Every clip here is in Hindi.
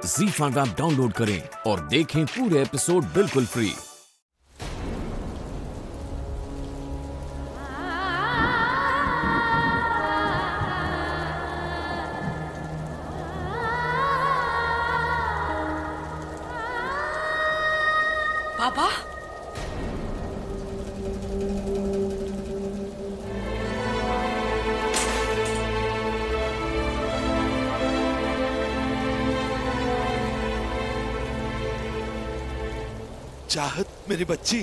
ZEE5 ऐप डाउनलोड करें और देखें पूरे एपिसोड बिल्कुल फ्री। पापा, चाहत मेरी बच्ची,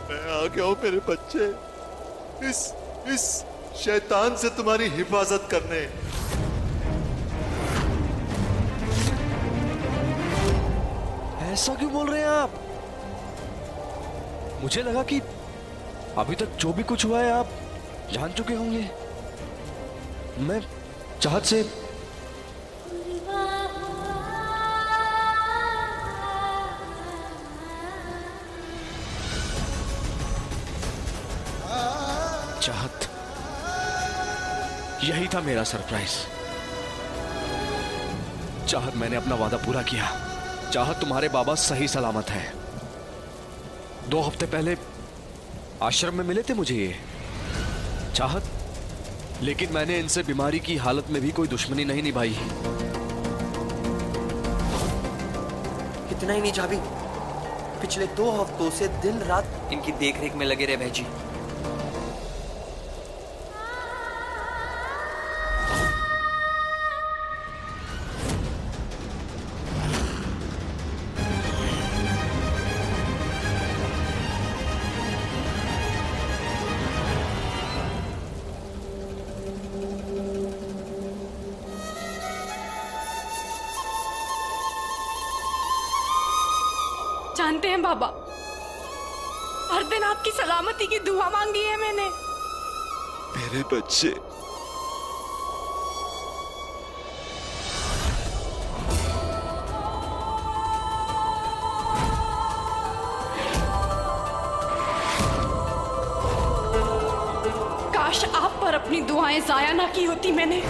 मैं आ गया हूं मेरे बच्चे, इस शैतान से तुम्हारी हिफाजत करने। ऐसा क्यों बोल रहे हैं आप? मुझे लगा कि अभी तक जो भी कुछ हुआ है आप जान चुके होंगे। मैं चाहत से चाहत, यही था मेरा सरप्राइज। चाहत, मैंने अपना वादा पूरा किया। चाहत, तुम्हारे बाबा सही सलामत है। 2 हफ्ते पहले आश्रम में मिले थे मुझे ये चाहत, लेकिन मैंने इनसे बीमारी की हालत में भी कोई दुश्मनी नहीं निभाई। इतना ही नहीं चाबी, पिछले 2 हफ्तों से दिन रात इनकी देखरेख में लगे रहे भैजी। जानते हैं बाबा, हर दिन आपकी सलामती की दुआ मांगी है मैंने। मेरे बच्चे, काश आप पर अपनी दुआएं जाया ना की होती मैंने।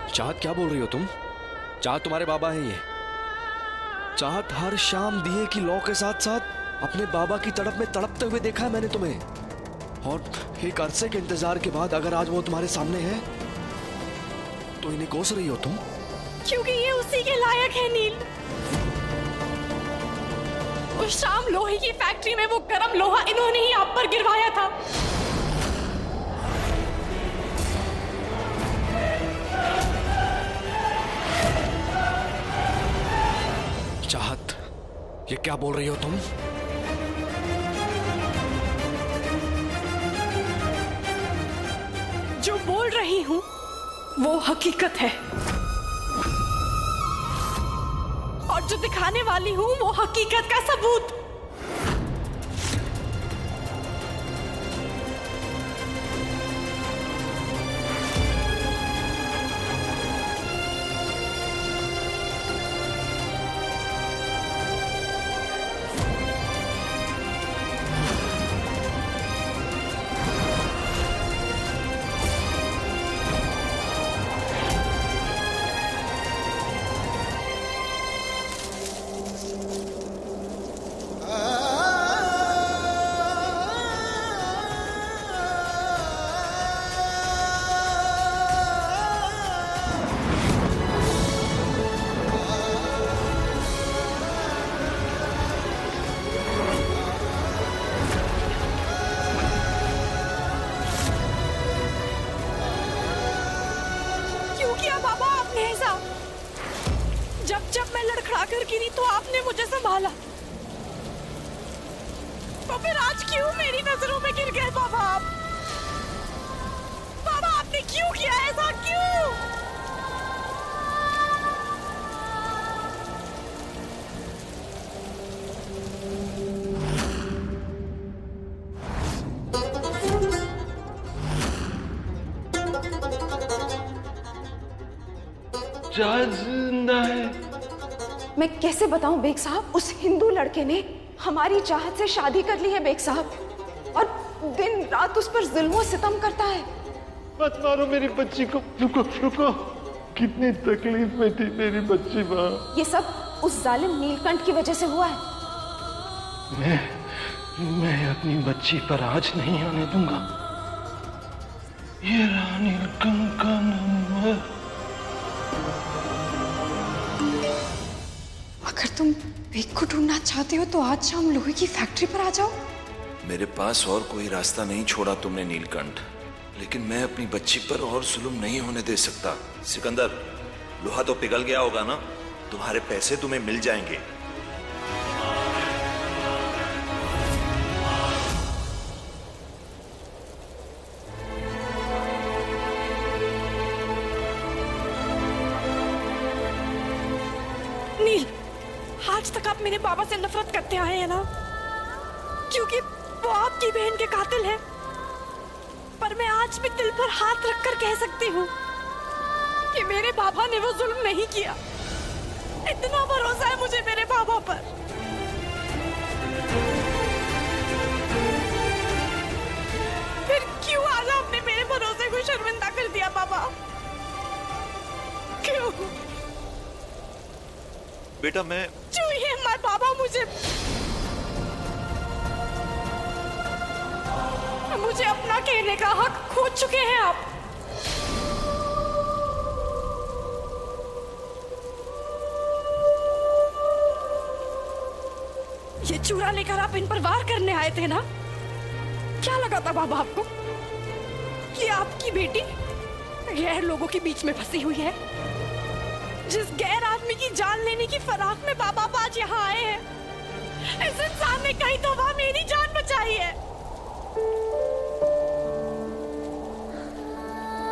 चाहत, क्या बोल रही हो तुम? चाहत तुम्हारे बाबा हैं ये। चाहत, हर शाम दिए की लौ के साथ साथ अपने बाबा की तड़प में तड़पते हुए देखा है मैंने तुम्हें। और एक अरसे के इंतजार के बाद अगर आज वो तुम्हारे सामने है तो इन्हें कोस रही हो तुम? क्योंकि ये उसी के लायक है नील। उस शाम लोहे की फैक्ट्री में वो गरम लोहा इन्होंने ही आप पर गिरवाया था। चाहत, ये क्या बोल रही हो तुम? जो बोल रही हूं वो हकीकत है, और जो दिखाने वाली हूं वो हकीकत का सबूत। जब मैं लड़खड़ा कर गिरी तो आपने मुझे संभाला, तो फिर आज क्यों मेरी नजरों में गिर गए बाबा आप? बाबा आपने क्यों किया ऐसा, क्यों? चाहत जिंदा है। मैं कैसे बताऊं बेग साहब, उस हिंदू लड़के ने हमारी चाहत से शादी कर ली है बेग साहब, और दिन रात उस पर जुल्म सितम करता है। मत मारो मेरी बच्ची को। रुको रुको, कितनी तकलीफ में थी मेरी बच्ची माँ। ये सब उस जालिम नीलकंठ की वजह से हुआ है। मैं अपनी बच्ची पर आज नहीं आने दूंगा। ये रहा नीलकंठ का नंबर। अगर तुम बेग को ढूंढना चाहते हो तो आज शाम लोहे की फैक्ट्री पर आ जाओ। मेरे पास और कोई रास्ता नहीं छोड़ा तुमने नीलकंठ, लेकिन मैं अपनी बच्ची पर और जुल्म नहीं होने दे सकता। सिकंदर, लोहा तो पिघल गया होगा ना, तुम्हारे पैसे तुम्हें मिल जाएंगे। नील, आज तक आप मेरे बाबा से नफरत करते आए हैं ना, क्योंकि वो आपकी बहन के कातिल है। पर मैं आज भी दिल पर हाथ रखकर कह सकती हूँ कि मेरे बाबा ने वो जुल्म नहीं किया। इतना भरोसा है मुझे मेरे बाबा पर। फिर क्यों आज आपने मेरे भरोसे को शर्मिंदा कर दिया बाबा? क्यों? बेटा मैं छूइए मत बाबा मुझे। मुझे अपना कहने का हक खो चुके हैं आप। ये चूड़ा लेकर आप इन पर वार करने आए थे ना? क्या लगा था बाबा आपको कि आपकी बेटी गैर लोगों के बीच में फंसी हुई है? जिस गैर आदमी की जान लेने की फराक में बाबा आज यहाँ आए हैं, इस इंसान ने कहीं तो वहां मेरी जान बचाई है।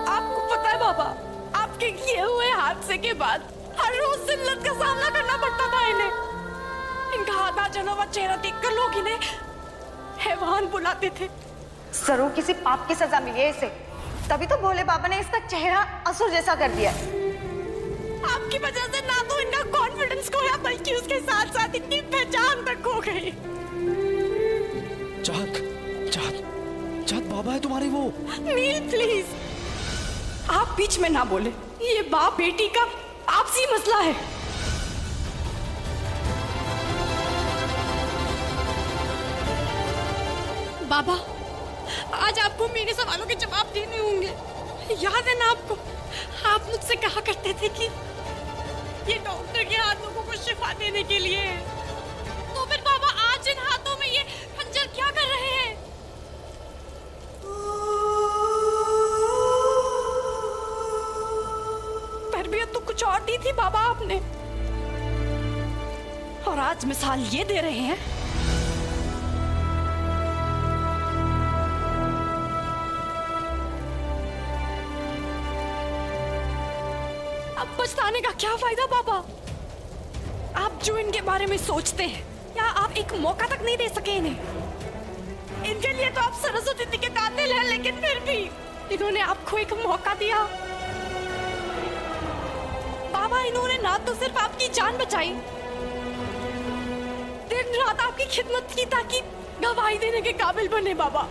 आपको पता है बाबा, आपके किए हुए हादसे के बाद हर रोज जिल्लत का सामना करना पड़ता था इन्हें। इनका आधा जला हुआ चेहरा देखकर लोग इन्हें हैवान बुलाते थे। जरूर किसी पाप की सजा मिली है इसे, तभी तो भोले बाबा ने इसका चेहरा असुर जैसा कर दिया। आपकी वजह से ना तो इनका कॉन्फिडेंस खोया, बल्कि उसके साथ साथ इनकी पहचान तक खो गई। चाहत, चाहत, चाहत बाबा है तुम्हारे वो। नील प्लीज, आप बीच में ना बोले। ये बाप बेटी का आपसी मसला है। बाबा, आज आपको मेरे सवालों के जवाब देने होंगे। याद है ना आपको, आप मुझसे कहा करते थे कि ये डॉक्टर के हाथ लोगों को शिफा देने के लिए है। तो फिर बाबा आज इन हाथों में ये खंजर क्या कर रहे हैं? तरबियत तो कुछ और दी थी बाबा आपने, और आज मिसाल ये दे रहे हैं। अब पछताने का क्या फायदा बाबा? आप जो इनके बारे में सोचते हैं, क्या आप एक मौका तक नहीं दे सके इन्हें? इनके लिए तो आप सरस्वती के कातिल हैं, लेकिन फिर भी इन्होंने आपको एक मौका दिया। बाबा, इन्होंने ना तो सिर्फ आपकी जान बचाई, दिन रात आपकी खिदमत की ताकि गवाही देने के काबिल बने। बाबा,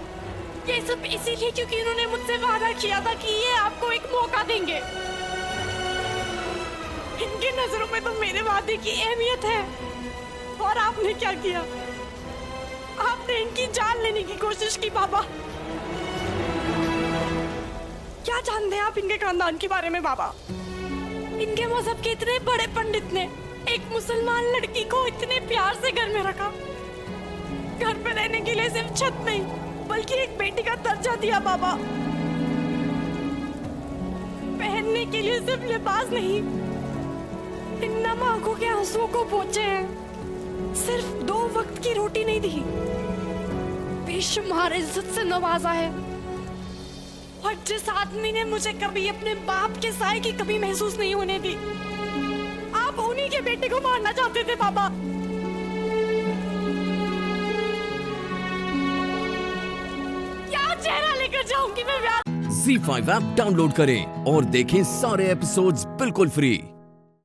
ये सब इसीलिए क्योंकि इन्होंने मुझसे वादा किया था कि ये आपको एक मौका देंगे। इनकी नजरों में तो मेरे वादे की अहमियत है, और आपने क्या किया? आपने इनकी जान लेने की कोशिश की। बाबा, क्या जानते हैं आप इनके खानदान के बारे में? बाबा, इनके मजहब के इतने बड़े पंडित ने एक मुसलमान लड़की को इतने प्यार से घर में रखा। घर पे रहने के लिए सिर्फ छत नहीं, बल्कि एक बेटी का दर्जा दिया। बाबा, पहनने के लिए सिर्फ लिबास नहीं, इन नम आंखों के आंसुओं को पोंछे हैं। सिर्फ 2 वक्त की रोटी नहीं दी, बेशुमार इज्जत से नवाजा है। और जिस आदमी ने मुझे कभी अपने बाप के साए की कभी महसूस नहीं होने दी, आप उन्हीं के बेटे को मारना चाहते थे। बाबा, क्या चेहरा लेकर जाऊंगी मैं? ZEE5 ऐप डाउनलोड करें और देखें सारे एपिसोड्स बिल्कुल फ्री।